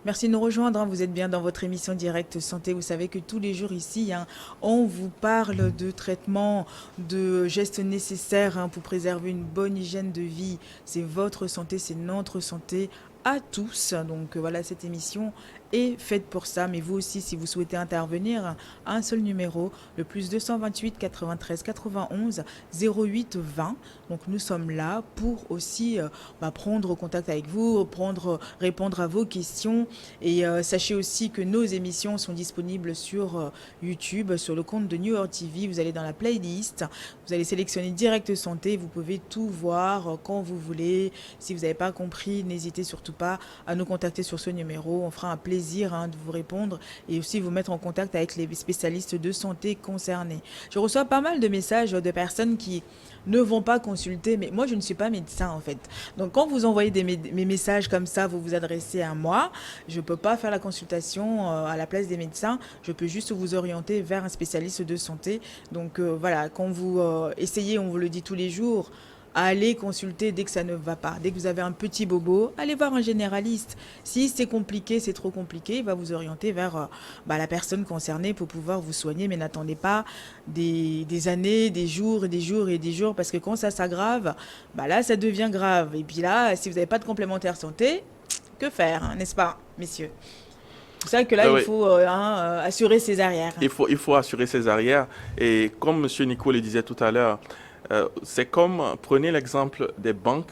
Merci de nous rejoindre. Vous êtes bien dans votre émission Direct Santé. Vous savez que tous les jours ici, on vous parle de traitements, de gestes nécessaires pour préserver une bonne hygiène de vie. C'est votre santé, c'est notre santé à tous. Donc voilà, cette émission est faite pour ça. Mais vous aussi, si vous souhaitez intervenir, un seul numéro, le plus 228 93 91 08 20. Donc nous sommes là pour aussi prendre contact avec vous, répondre à vos questions. Et sachez aussi que nos émissions sont disponibles sur YouTube, sur le compte de New York TV. Vous allez dans la playlist, vous allez sélectionner Direct Santé. Vous pouvez tout voir quand vous voulez. Si vous n'avez pas compris, n'hésitez surtout pas à nous contacter sur ce numéro. On fera un plaisir de vous répondre et aussi vous mettre en contact avec les spécialistes de santé concernés. Je reçois pas mal de messages de personnes qui ne vont pas consulter, mais moi je ne suis pas médecin en fait. Donc quand vous envoyez mes messages comme ça, vous vous adressez à moi, je ne peux pas faire la consultation à la place des médecins, je peux juste vous orienter vers un spécialiste de santé. Donc voilà, quand vous essayez, on vous le dit tous les jours, allez consulter dès que ça ne va pas. Dès que vous avez un petit bobo, allez voir un généraliste. Si c'est compliqué, c'est trop compliqué, il va vous orienter vers la personne concernée pour pouvoir vous soigner. Mais n'attendez pas des années, des jours et des jours et des jours, parce que quand ça s'aggrave, là, ça devient grave. Et puis là, si vous n'avez pas de complémentaire santé, que faire, n'est-ce pas, messieurs? C'est pour ça que là, il Oui, faut assurer ses arrières. il faut assurer ses arrières. Et comme M. Nico le disait tout à l'heure, c'est comme, prenez l'exemple des banques,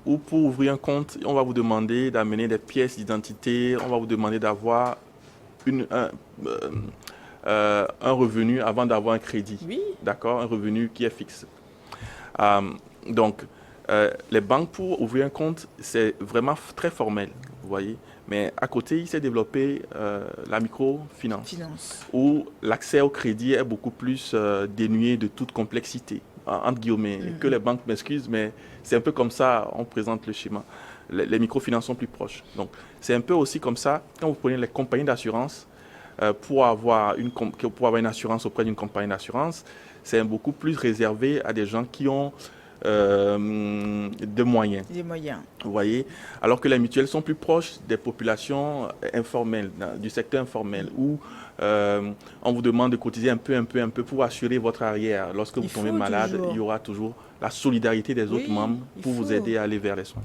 où pour ouvrir un compte, on va vous demander d'amener des pièces d'identité, on va vous demander d'avoir une, un, euh, un revenu avant d'avoir un crédit. Oui. D'accord? Un revenu qui est fixe. Euh, donc, les banques, pour ouvrir un compte, c'est vraiment très formel, vous voyez. Mais à côté, il s'est développé la microfinance, Finance. où l'accès au crédit est beaucoup plus dénué de toute complexité, entre guillemets. Que les banques m'excusent, mais c'est un peu comme ça on présente le schéma. Les microfinances sont plus proches. Donc, c'est un peu aussi comme ça, quand vous prenez les compagnies d'assurance, pour avoir une assurance auprès d'une compagnie d'assurance, c'est beaucoup plus réservé à des gens qui ont de moyens. Des moyens. Vous voyez? Alors que les mutuelles sont plus proches des populations informelles, du secteur informel, où on vous demande de cotiser un peu, un peu pour assurer votre arrière. Lorsque vous Il tombez faut malade, il y toujours. aura toujours la solidarité des autres Oui, membres il pour vous faut. aider à aller vers les soins.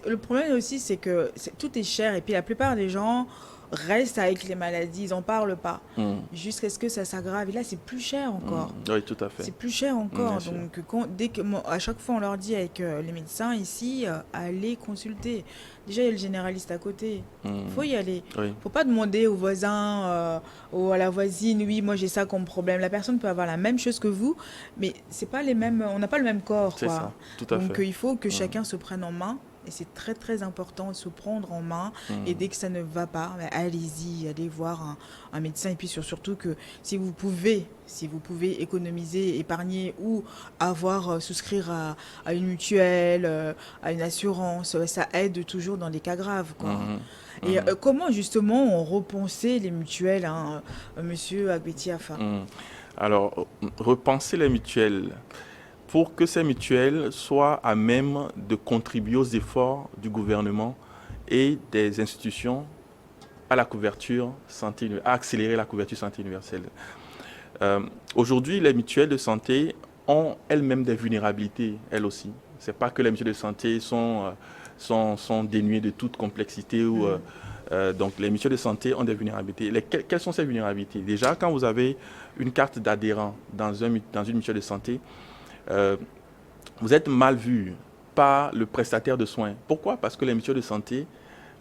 Le problème aussi, c'est que tout est cher et puis la plupart des gens restent avec les maladies, ils n'en parlent pas. Mm, Jusqu'à ce que ça s'aggrave. Et là, c'est plus cher mm. encore. Oui, tout à fait. C'est plus cher Bien encore. sûr. Donc, dès que, à chaque fois, on leur dit avec les médecins ici, allez consulter. Déjà, il y a le généraliste à côté. Il faut Mm, y aller. oui, Faut pas demander au voisin ou à la voisine, oui, moi j'ai ça comme problème. La personne peut avoir la même chose que vous, mais c'est pas les mêmes, on n'a pas le même corps, c'est quoi. ça, tout à Donc, fait. il faut que Mm, chacun se prenne en main. Et c'est très très important de se prendre en main. Et mm, dès que ça ne va pas, allez-y, allez voir un médecin. Et puis surtout que si vous pouvez économiser, épargner ou souscrire à une mutuelle, à une assurance, ça aide toujours dans les cas graves, quoi. mhm, Et mhm, comment justement on repensait les mutuelles, monsieur Agbeti Afa? mhm. Alors, repenser les mutuelles pour que ces mutuelles soient à même de contribuer aux efforts du gouvernement et des institutions à la couverture santé, à accélérer la couverture santé universelle. Euh, Aujourd'hui, les mutuelles de santé ont elles-mêmes des vulnérabilités, elles aussi. C'est pas que les mutuelles de santé sont dénuées de toute complexité donc les mutuelles de santé ont des vulnérabilités. Quelles sont ces vulnérabilités? Déjà, quand vous avez une carte d'adhérent dans une mutuelle de santé, euh, vous êtes mal vu par le prestataire de soins. Pourquoi? Parce que les mutuelles de santé,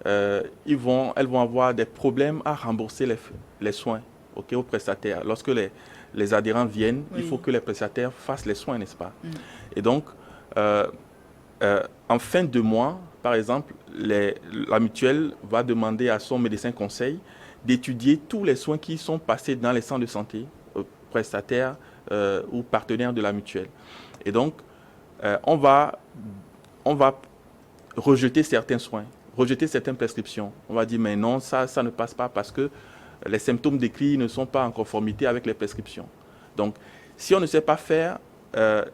elles vont avoir des problèmes à rembourser les soins, ok, aux prestataires. Lorsque les adhérents viennent, il faut Oui. que les prestataires fassent les soins, n'est-ce pas? Mm. Et donc, euh, en fin de mois, par exemple, la mutuelle va demander à son médecin conseil d'étudier tous les soins qui sont passés dans les centres de santé, prestataires ou partenaires de la mutuelle. Et donc, on on va rejeter certains soins, rejeter certaines prescriptions. On va dire, mais non, ça ne passe pas parce que les symptômes décrits ne sont pas en conformité avec les prescriptions. Donc, si on ne sait pas faire, euh,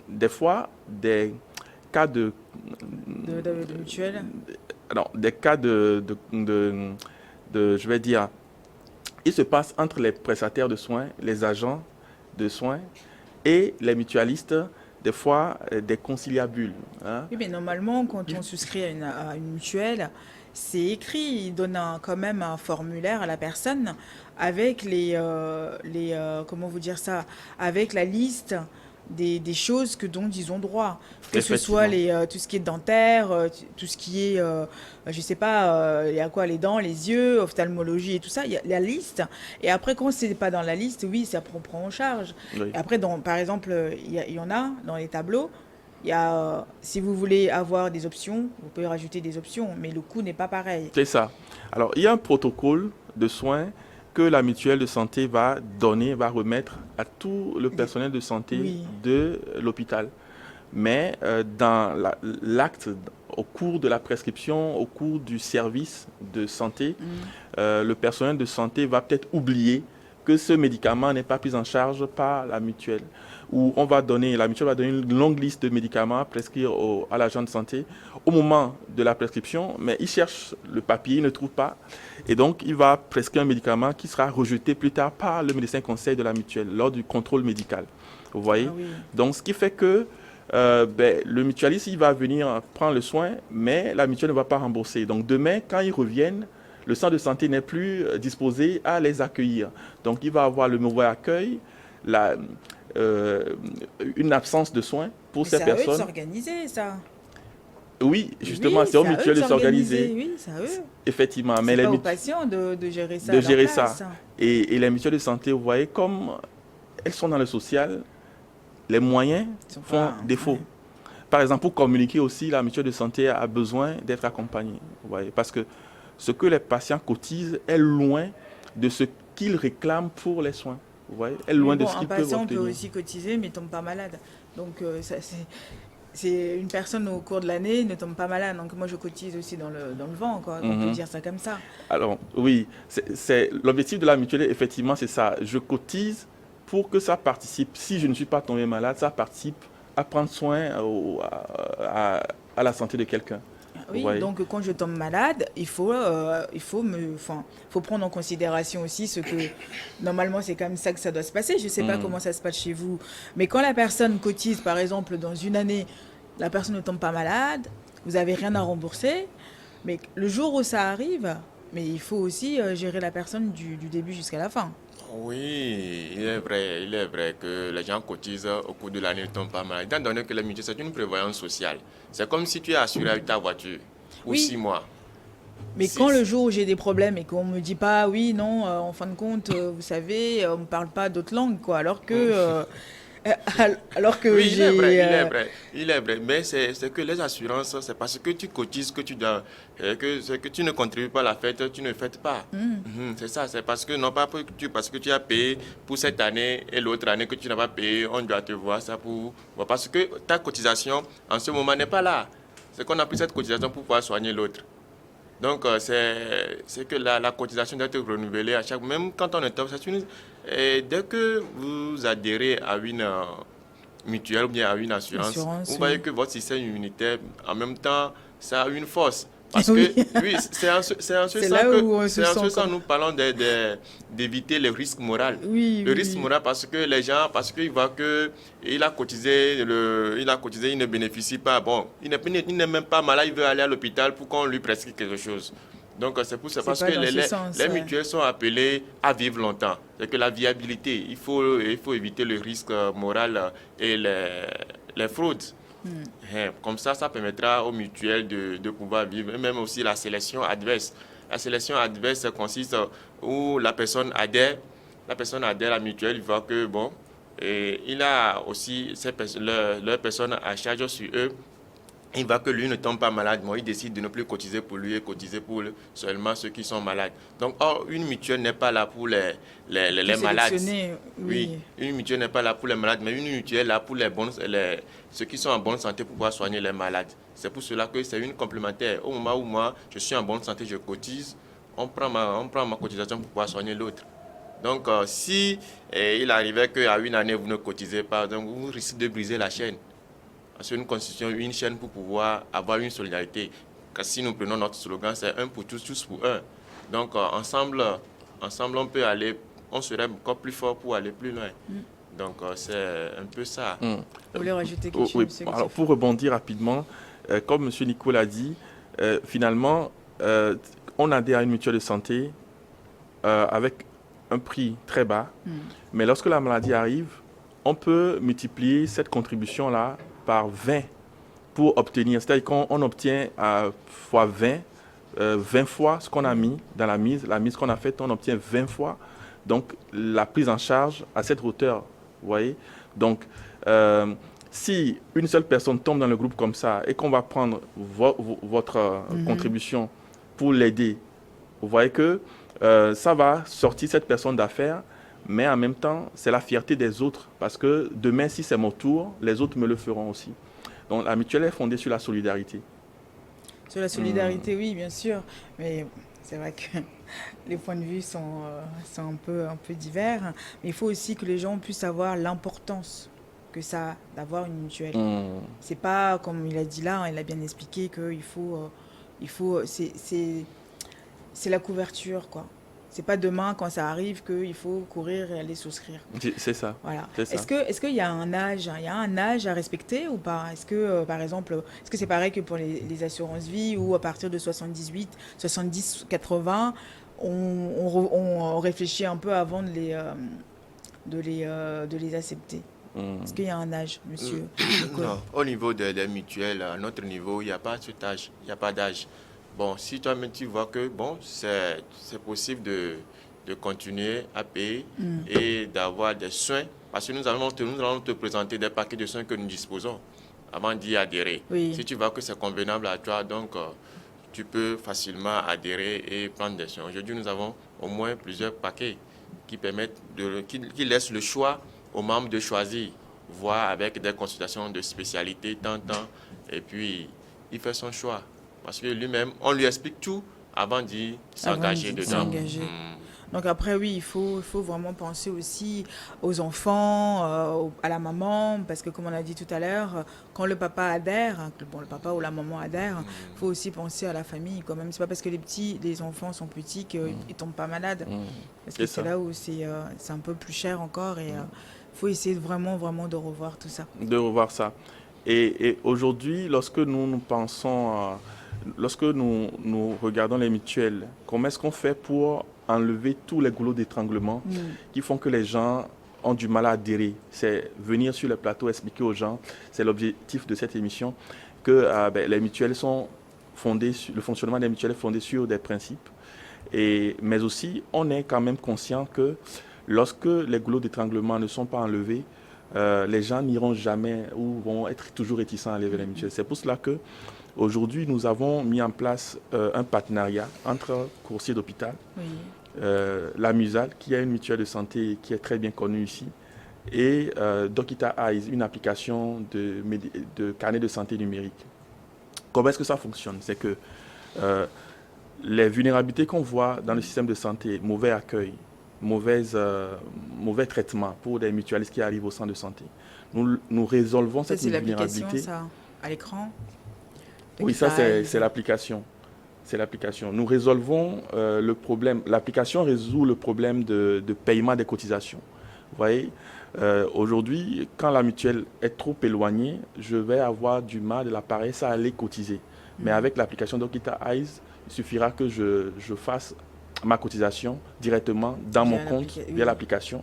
des fois, des cas De mutuelle. Alors, des cas je vais dire, il se passe entre les prestataires de soins, les agents de soins et les mutualistes, des fois des conciliabules. Hein. Oui, mais normalement, quand on souscrit à une mutuelle, c'est écrit, il donne quand même un formulaire à la personne avec comment vous dire ça, avec la liste des choses dont ils ont droit, que ce soit Effectivement. tout ce qui est dentaire, tout ce qui est, je sais pas, il y a quoi, les dents, les yeux, ophtalmologie et tout ça, il y a la liste. Et après, quand c'est pas dans la liste, oui, ça prend en charge. Oui. Et après, par exemple, il y en a dans les tableaux. Il y a, si vous voulez avoir des options, vous pouvez rajouter des options, mais le coût n'est pas pareil. C'est ça. Alors, il y a un protocole de soins que la mutuelle de santé va donner, va remettre à tout le personnel de santé Oui. de l'hôpital. Mais dans l'acte, au cours de la prescription, au cours du service de santé, Mm. le personnel de santé va peut-être oublier que ce médicament n'est pas pris en charge par la mutuelle. Ou la mutuelle va donner une longue liste de médicaments à prescrire à l'agent de santé au moment de la prescription, mais il cherche le papier, il ne trouve pas. Et donc, il va prescrire un médicament qui sera rejeté plus tard par le médecin conseil de la mutuelle lors du contrôle médical. Vous voyez? Ah oui. Donc, ce qui fait que le mutualiste, il va venir prendre le soin, mais la mutuelle ne va pas rembourser. Donc, demain, quand ils reviennent, le centre de santé n'est plus disposé à les accueillir. Donc, il va avoir le mauvais accueil, la, euh, une absence de soins pour Mais ces c'est à eux de personnes. s'organiser, ça. Oui, justement, Oui, c'est aux c'est à eux de mutuelles de s'organiser. s'organiser, Oui, c'est à eux. effectivement. Mais C'est pas aux patients de gérer ça de à leur gérer ça. place. Et les mutuelles de santé, vous voyez, comme elles sont dans le social, les moyens Ils sont font pas. défaut. Ouais. Par exemple, pour communiquer aussi, la mutuelle de santé a besoin d'être accompagnée. Vous voyez, parce que ce que les patients cotisent est loin de ce qu'ils réclament pour les soins. Vous voyez, est Mais loin de bon, ce un qu'ils peuvent patient peut obtenir. aussi cotiser, mais tombe pas malade. Donc, c'est une personne au cours de l'année ne tombe pas malade. Donc, moi, je cotise aussi dans le vent, quoi. On peut Mhm. dire ça comme ça. Alors, oui, l'objectif de la mutuelle, effectivement, c'est ça. Je cotise pour que ça participe. Si je ne suis pas tombé malade, ça participe à prendre soin à la santé de quelqu'un. Vous Oui, voyez? donc quand je tombe malade, faut prendre en considération aussi ce que normalement c'est comme ça que ça doit se passer. Je ne sais pas Mhm. comment ça se passe chez vous, mais quand la personne cotise, par exemple, dans une année, la personne ne tombe pas malade, vous avez rien à rembourser, mais le jour où ça arrive, mais il faut aussi gérer la personne du début jusqu'à la fin. Oui, il est vrai que les gens cotisent au cours de l'année, ne tombent pas mal. Étant donné que la mutuelle, c'est une prévoyance sociale. C'est comme si tu es assuré avec ta voiture pour Oui, 6 mois. mais quand le Si, jour où j'ai des problèmes et qu'on me dit pas, oui, non, en fin de compte, vous savez, on me parle pas d'autres langues, quoi, alors que oui, il est vrai, j'ai, il est vrai. Mais c'est que les assurances, c'est parce que tu cotises que tu dois, c'est que tu ne contribues pas à la fête, tu ne fêtes pas. Mhm, c'est ça, c'est parce que non pas parce que tu as payé pour cette année et l'autre année que tu n'as pas payé, on doit te voir ça pour, parce que ta cotisation en ce moment n'est pas là. C'est qu'on a pris cette cotisation pour pouvoir soigner l'autre. Donc, c'est que la cotisation doit être renouvelée à chaque... Même quand on est top, et dès que vous adhérez à une mutuelle ou bien à une assurance, vous assurance, voyez oui. que votre système immunitaire, en même temps, ça a une force. Parce que, Oui, oui, c'est en ce c'est sens là que, où on se c'est en sent ce sens comme... que nous parlons d'éviter le risque moral. Oui, Le oui, risque oui. moral parce que les gens, parce qu'ils voient que il a cotisé, il ne bénéficie pas. Bon, il n'est même pas malade, il veut aller à l'hôpital pour qu'on lui prescrive quelque chose. Donc c'est C'est parce pas que dans ce sens, les ouais. mutuelles sont appelées à vivre longtemps. C'est que la viabilité, il faut éviter le risque moral et les fraudes. Comme ça permettra aux mutuelles de pouvoir vivre, et même aussi la sélection adverse. La sélection adverse consiste où la personne adhère à la mutuelle, il voit que, bon, et il a aussi leur personne à charge sur eux. Il voit que lui ne tombe pas malade, bon, il décide de ne plus cotiser pour lui et cotiser pour seulement ceux qui sont malades. Donc, or, une mutuelle n'est pas là pour Tout les malades. sélectionner, Oui, oui. une mutuelle n'est pas là pour les malades, mais une mutuelle est là pour ceux qui sont en bonne santé pour pouvoir soigner les malades. C'est pour cela que c'est une complémentaire. Au moment où moi, je suis en bonne santé, je cotise, on prend ma cotisation pour pouvoir soigner l'autre. Donc, si il arrivait qu'à une année, vous ne cotisez pas, donc vous risquez de briser la chaîne. Parce que nous constituons une chaîne pour pouvoir avoir une solidarité. si nous prenons notre slogan, c'est un pour tous, tous pour un. Donc, ensemble, on peut aller, on serait encore plus fort pour aller plus loin. Donc, c'est un peu ça. Vous voulez rajouter quelque chose, Oui. monsieur Alors, Gussouf? pour rebondir rapidement, comme M. Nicolas a dit, finalement, on adhère à une mutuelle de santé avec un prix très bas. Mais lorsque la maladie arrive, on peut multiplier cette contribution-là par 20 pour obtenir. C'est-à-dire qu'on obtient fois 20, 20 fois ce qu'on a mis dans la mise qu'on a faite, on obtient 20 fois. Donc, la prise en charge à cette hauteur, vous voyez. Donc, si une seule personne tombe dans le groupe comme ça et qu'on va prendre votre contribution pour l'aider, vous voyez que ça va sortir cette personne d'affaires, mais en même temps, c'est la fierté des autres. Parce que demain, si c'est mon tour, les autres me le feront aussi. Donc, la mutuelle est fondée sur la solidarité. Sur la solidarité, oui, bien sûr. Mais c'est vrai que les points de vue sont un peu divers. Mais il faut aussi que les gens puissent savoir l'importance que ça a d'avoir une mutuelle. C'est pas, comme il a dit là, il a bien expliqué qu'il faut c'est la couverture, quoi. C'est pas demain, quand ça arrive, qu'il faut courir et aller souscrire. C'est ça. Voilà. C'est ça. Est-ce qu'il y a un âge, à respecter ou pas? Est-ce que, par exemple, est-ce que c'est pareil que pour les assurances-vie où à partir de 78, 70, 80, on réfléchit un peu avant de les accepter? Est-ce qu'il y a un âge, monsieur? Non, au niveau des mutuelles, à notre niveau, il n'y a pas cet âge, il n'y a pas d'âge. Bon, si toi-même tu vois que bon, c'est possible de continuer à payer et d'avoir des soins, parce que nous allons te présenter des paquets de soins que nous disposons avant d'y adhérer. Oui. Si tu vois que c'est convenable à toi, donc tu peux facilement adhérer et prendre des soins. Aujourd'hui, nous avons au moins plusieurs paquets qui permettent qui laissent le choix aux membres de choisir, voire avec des consultations de spécialité, tant, et puis il fait son choix. Parce que lui-même, on lui explique tout avant d'y s'engager dedans. Donc après, oui, il faut vraiment penser aussi aux enfants, à la maman, parce que comme on a dit tout à l'heure, quand le papa adhère, le papa ou la maman adhère, il faut aussi penser à la famille quand même. C'est pas parce que les enfants sont petits qu'ils tombent pas malades. Parce que c'est là où c'est un peu plus cher encore et il faut essayer vraiment de revoir tout ça. De revoir ça. Et aujourd'hui, lorsque nous pensons... Lorsque nous regardons les mutuelles, comment est-ce qu'on fait pour enlever tous les goulots d'étranglement qui font que les gens ont du mal à adhérer? C'est venir sur le plateau, expliquer aux gens, c'est l'objectif de cette émission, que les mutuelles sont fondées, le fonctionnement des mutuelles est fondé sur des principes. Mais aussi, on est quand même conscient que lorsque les goulots d'étranglement ne sont pas enlevés, les gens n'iront jamais ou vont être toujours réticents à aller vers les mutuelles. C'est pour cela que aujourd'hui, nous avons mis en place un partenariat entre coursiers d'hôpital, la MUSAL, qui est une mutuelle de santé qui est très bien connue ici, et Dokita Eyes, une application de carnet de santé numérique. Comment est-ce que ça fonctionne? C'est que les vulnérabilités qu'on voit dans le système de santé, mauvais accueil, mauvais traitement pour des mutualistes qui arrivent au centre de santé, nous résolvons cette vulnérabilité. Ça, à l'écran? Oui, ça c'est l'application. C'est l'application. Nous résolvons le problème. L'application résout le problème de paiement des cotisations. Vous voyez, aujourd'hui, quand la mutuelle est trop éloignée, je vais avoir du mal de la paresse à aller cotiser. Mais avec l'application Dokita Eyes, il suffira que je fasse ma cotisation directement dans mon compte via l'application.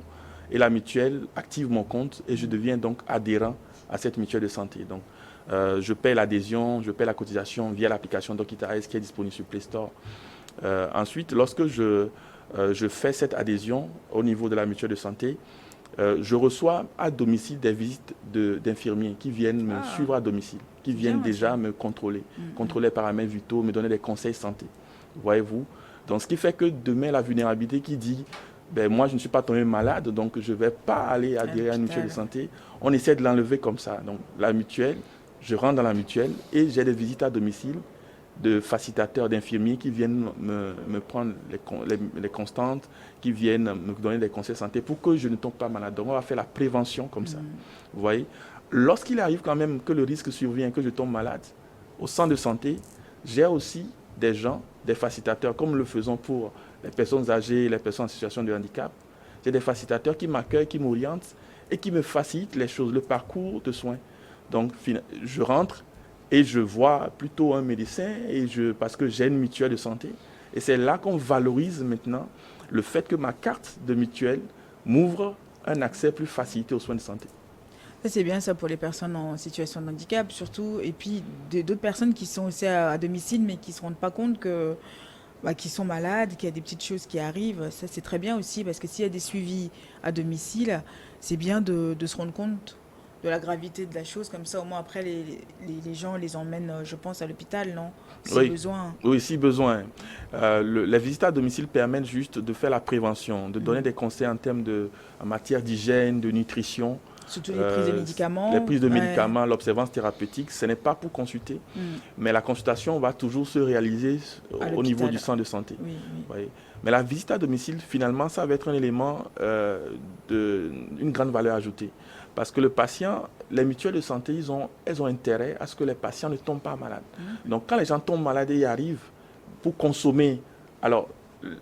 Et la mutuelle active mon compte et je deviens donc adhérent à cette mutuelle de santé. Donc, je paie l'adhésion, je paie la cotisation via l'application Dokita Eyes qui est disponible sur Play Store. Ensuite, lorsque je fais cette adhésion au niveau de la mutuelle de santé, je reçois à domicile des visites d'infirmiers qui viennent me suivre à domicile, qui viennent déjà me contrôler les paramètres vitaux, me donner des conseils santé. Voyez-vous? Donc, ce qui fait que demain, la vulnérabilité qui dit moi, je ne suis pas tombé malade, donc je ne vais pas aller adhérer à une mutuelle de santé. On essaie de l'enlever comme ça. Donc, la mutuelle, je rentre dans la mutuelle et j'ai des visites à domicile de facilitateurs, d'infirmiers qui viennent me prendre les constantes, qui viennent me donner des conseils santé pour que je ne tombe pas malade. Donc, on va faire la prévention comme ça. Vous voyez? Lorsqu'il arrive quand même que le risque survient, que je tombe malade, au centre de santé, j'ai aussi des gens, des facilitateurs, comme le faisons pour les personnes âgées, les personnes en situation de handicap. J'ai des facilitateurs qui m'accueillent, qui m'orientent et qui me facilitent les choses, le parcours de soins. Donc, je rentre et je vois plutôt un médecin parce que j'ai une mutuelle de santé. Et c'est là qu'on valorise maintenant le fait que ma carte de mutuelle m'ouvre un accès plus facilité aux soins de santé. Ça, c'est bien ça pour les personnes en situation de handicap, surtout. Et puis, d'autres personnes qui sont aussi à domicile, mais qui ne se rendent pas compte qu'ils sont malades, qu'il y a des petites choses qui arrivent. Ça, c'est très bien aussi, parce que s'il y a des suivis à domicile, c'est bien de se rendre compte de la gravité de la chose. Comme ça, au moins, après, les gens les emmènent, je pense, à l'hôpital, non? Si Oui. besoin. Oui, si besoin. Les visites à domicile permettent juste de faire la prévention, de donner des conseils en matière d'hygiène, de nutrition. Surtout les prises de médicaments. Les prises de médicaments, l'observance thérapeutique, ce n'est pas pour consulter, mais la consultation va toujours se réaliser au niveau du centre de santé. Oui, oui. Oui. Mais la visite à domicile, finalement, ça va être un élément d'une grande valeur ajoutée. Parce que le patient, les mutuelles de santé, elles ont intérêt à ce que les patients ne tombent pas malades. Donc, quand les gens tombent malades et y arrivent pour consommer, alors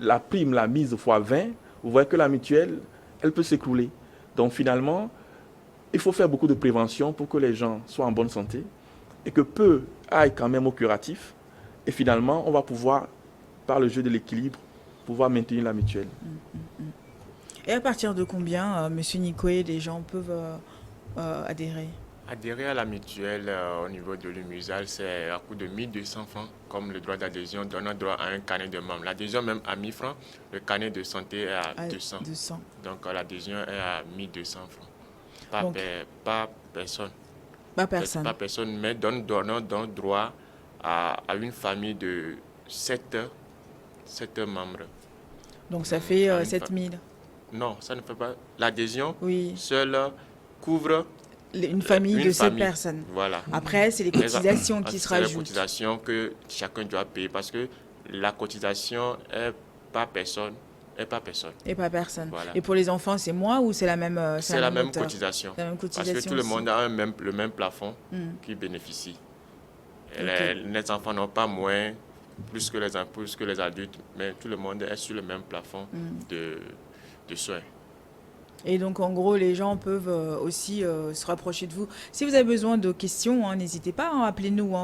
la prime, la mise fois 20, vous voyez que la mutuelle, elle peut s'écrouler. Donc, finalement, il faut faire beaucoup de prévention pour que les gens soient en bonne santé et que peu aillent quand même au curatif. Et finalement, on va pouvoir, par le jeu de l'équilibre, pouvoir maintenir la mutuelle. Et à partir de combien, Monsieur Nikoé, les gens peuvent adhérer? Adhérer à la mutuelle au niveau de l'UMUSAL, c'est à coût de 1200 francs, comme le droit d'adhésion donne droit à un carnet de membres. L'adhésion même à 1000 francs, le carnet de santé est à 200. Donc l'adhésion est à 1200 francs. Pas personne. Pas personne. Pas personne, mais donne droit à une famille de 7 membres. Donc ça fait 7000. Non, ça ne fait pas. L'adhésion seule couvre une famille de 7 personnes. Voilà. Après, c'est les cotisations qui se rajoutent. C'est les cotisations que chacun doit payer parce que la cotisation est pas personne. Et pas personne. Voilà. Et pour les enfants, c'est moins ou c'est la même C'est la même cotisation. La même cotisation. Parce que tout le monde a le même plafond qui bénéficie. Les enfants n'ont pas moins, plus que les adultes, mais tout le monde est sur le même plafond de soins. Et donc, en gros, les gens peuvent aussi se rapprocher de vous. Si vous avez besoin de questions, n'hésitez pas, appelez-nous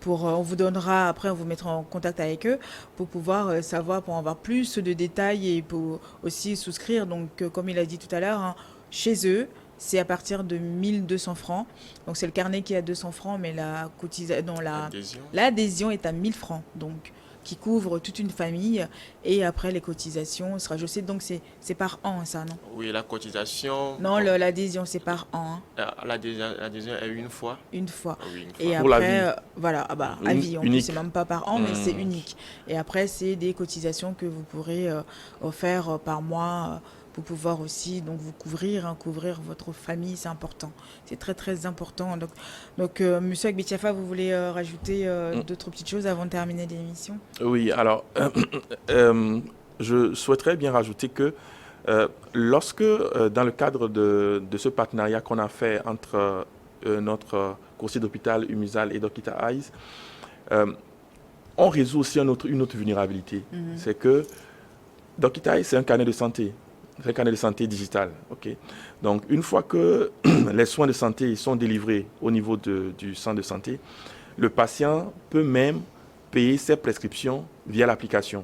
on vous donnera, après on vous mettra en contact avec eux pour pouvoir savoir, pour avoir plus de détails et pour aussi souscrire. Donc, comme il a dit tout à l'heure, chez eux, c'est à partir de 1200 francs. Donc, c'est le carnet qui est à 200 francs, mais l'adhésion est à 1000 francs. Donc, qui couvre toute une famille et après les cotisations sera ajoutées. Donc c'est par an, ça, non? Oui, la cotisation... Non, l'adhésion c'est par an. L'adhésion est une fois. Une fois. Oui, une fois. Et pour après, la vie. Voilà, à vie. En plus, c'est même pas par an, mais c'est unique. Et après, c'est des cotisations que vous pourrez faire par mois pour pouvoir aussi donc vous couvrir votre famille, c'est important. C'est très très important. Donc Monsieur Agbetiafa, vous voulez rajouter d'autres petites choses avant de terminer l'émission? Oui, alors je souhaiterais bien rajouter que lorsque dans le cadre de ce partenariat qu'on a fait entre notre conseil d'hôpital UMUSAL et Dokita Eyes, on résout aussi une autre vulnérabilité. C'est que Dokita Eyes, c'est un carnet de santé. C'est un carnet de santé digital. Okay. Donc, une fois que les soins de santé sont délivrés au niveau du centre de santé, le patient peut même payer ses prescriptions via l'application.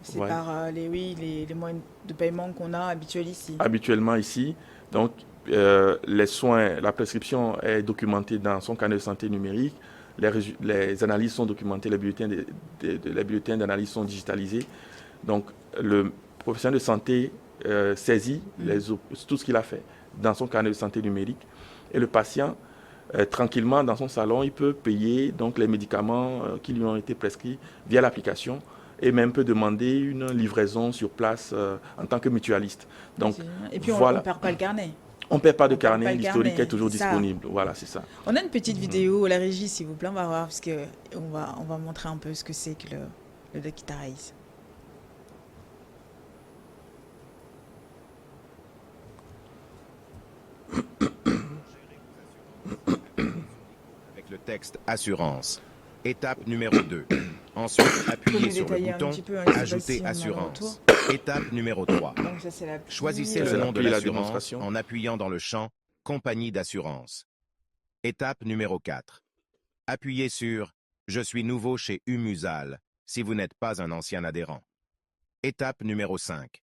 C'est par les moyens de paiement qu'on a habituellement ici. Donc, les soins, la prescription est documentée dans son carnet de santé numérique. Les analyses sont documentées, les bulletins d'analyse sont digitalisés. Donc, le professionnel de santé saisit tout ce qu'il a fait dans son carnet de santé numérique et le patient tranquillement dans son salon il peut payer donc les médicaments qui lui ont été prescrits via l'application et même peut demander une livraison sur place en tant que mutualiste. Donc et puis on ne perd pas le carnet. On ne perd pas de carnet, l'historique est toujours disponible. Voilà, c'est ça. On a une petite vidéo, la régie s'il vous plaît, on va voir parce que on va montrer un peu ce que c'est que le Dokita Eyes. Avec le texte assurance. Étape numéro 2. Ensuite, Vous appuyez pouvez sur le détailler un bouton petit peu, hein, je sais pas Ajouter si on a le assurance. retour. Étape numéro 3. Donc ça c'est l'appli. Choisissez C'est le nom de l'appli et la l'assurance démonstration. en appuyant dans le champ Compagnie d'assurance. Étape numéro 4. Appuyez sur Je suis nouveau chez Umusal si vous n'êtes pas un ancien adhérent. Étape numéro 5.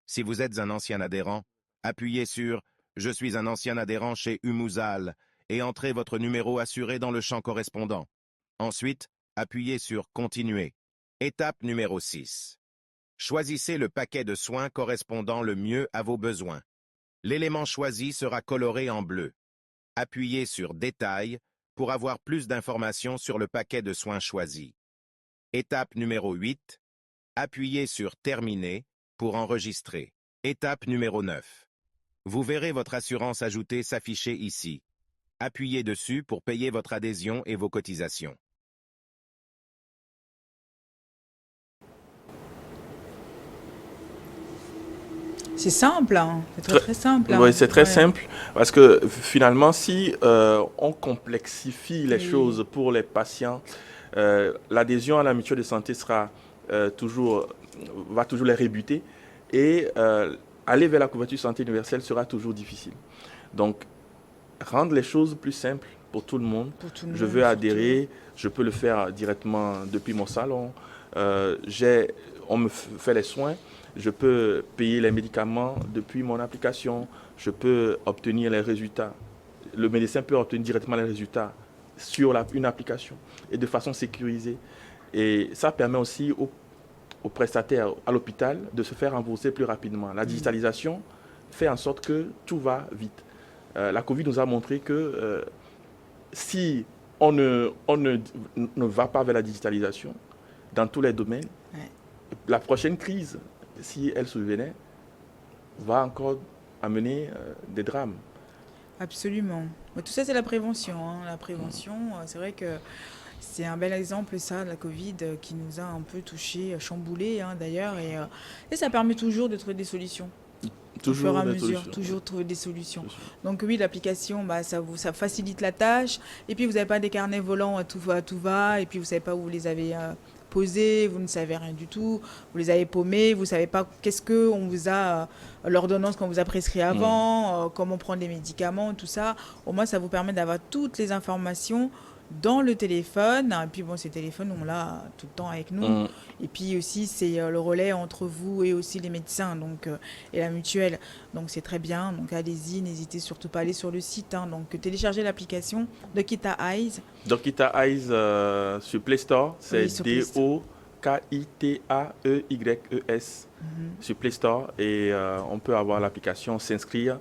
Si vous êtes un ancien adhérent, appuyez sur Je suis un ancien adhérent chez Umusal et entrez votre numéro assuré dans le champ correspondant. Ensuite, appuyez sur Continuer. Étape numéro 6. Choisissez le paquet de soins correspondant le mieux à vos besoins. L'élément choisi sera coloré en bleu. Appuyez sur Détails pour avoir plus d'informations sur le paquet de soins choisi. Étape numéro 8. Appuyez sur Terminer pour enregistrer. Étape numéro 9. Vous verrez votre assurance ajoutée s'afficher ici. Appuyez dessus pour payer votre adhésion et vos cotisations. C'est simple, hein. C'est très très simple. Hein. Oui, c'est très Ouais. simple parce que finalement, si on complexifie les Oui. choses pour les patients, l'adhésion à la mutuelle de santé sera va toujours les rebuter et aller vers la couverture santé universelle sera toujours difficile. Donc, rendre les choses plus simples pour tout le monde. Pour tout le Je monde, veux surtout. adhérer, je peux le faire directement depuis mon salon. On me fait les soins, je peux payer les médicaments depuis mon application, je peux obtenir les résultats. Le médecin peut obtenir directement les résultats sur une application et de façon sécurisée. Et ça permet aussi aux prestataires à l'hôpital de se faire rembourser plus rapidement. La digitalisation fait en sorte que tout va vite. La Covid nous a montré que si on ne va pas vers la digitalisation dans tous les domaines, Ouais. la prochaine crise, si elle survenait, va encore amener des drames. Absolument. Mais tout ça, c'est la prévention. Hein. La prévention, c'est vrai que c'est un bel exemple, ça, de la Covid, qui nous a un peu touchés, chamboulés, hein, d'ailleurs. Et ça permet toujours de trouver des solutions. Au fur et à des mesure, solutions. toujours trouver des solutions. Toujours. Donc oui, l'application, bah, ça facilite la tâche. Et puis, vous n'avez pas des carnets volants à tout va. Et puis, vous ne savez pas où vous les avez posés. Vous ne savez rien du tout. Vous les avez paumés. Vous ne savez pas qu'est-ce qu'on vous a, l'ordonnance qu'on vous a prescrit avant, comment prendre les médicaments, tout ça. Au moins, ça vous permet d'avoir toutes les informations dans le téléphone. Et puis, bon, ces téléphones, on l'a tout le temps avec nous. Et puis aussi, c'est le relais entre vous et aussi les médecins donc, et la mutuelle. Donc, c'est très bien. Donc, allez-y, n'hésitez surtout pas à aller sur le site. Hein. Donc, téléchargez l'application Dokita Eyes. Dokita Eyes sur Play Store, c'est Oui, sur Play Store. Dokitaees sur Play Store et on peut avoir l'application, s'inscrire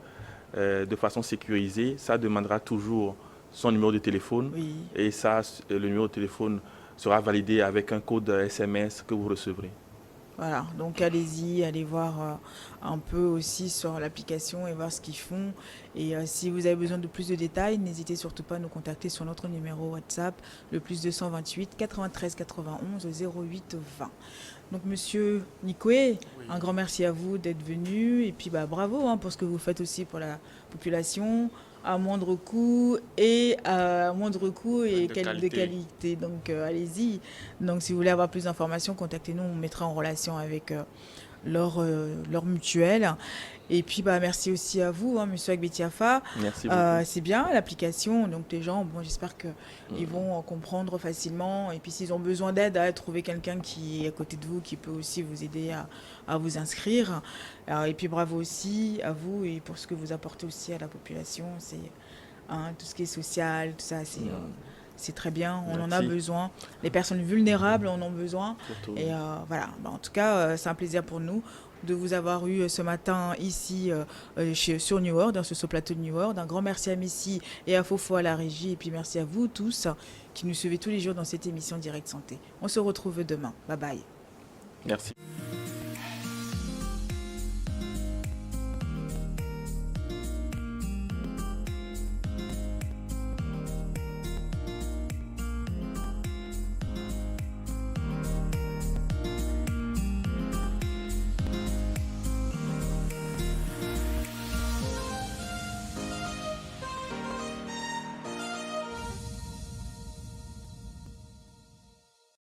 de façon sécurisée. Ça demandera toujours son numéro de téléphone Oui. et ça, le numéro de téléphone sera validé avec un code SMS que vous recevrez. Voilà, donc allez-y, allez voir un peu aussi sur l'application et voir ce qu'ils font. Et si vous avez besoin de plus de détails, n'hésitez surtout pas à nous contacter sur notre numéro WhatsApp, le plus 228 93 91 08 20. Donc monsieur Nikwe, un grand merci à vous d'être venu et puis bah, bravo hein, pour ce que vous faites aussi pour la population à moindre coût et de qualité. Donc allez-y. Donc si vous voulez avoir plus d'informations, contactez-nous, on mettra en relation avec leur mutuelle. Et puis bah merci aussi à vous, hein, Monsieur Agbetiafa. Merci beaucoup. C'est bien l'application, donc les gens, bon, j'espère qu'ils vont comprendre facilement. Et puis s'ils ont besoin d'aide, à trouver quelqu'un qui est à côté de vous, qui peut aussi vous aider à vous inscrire. Et puis bravo aussi à vous et pour ce que vous apportez aussi à la population. C'est tout ce qui est social, tout ça, c'est très bien. On en a Merci. besoin. Les personnes vulnérables en ont besoin. Surtout. Et voilà. Bah, en tout cas, c'est un plaisir pour nous de vous avoir eu ce matin ici sur New World, dans ce plateau de New World. Un grand merci à Messi et à Fofo à la régie. Et puis merci à vous tous qui nous suivez tous les jours dans cette émission Direct Santé. On se retrouve demain. Bye bye. Merci.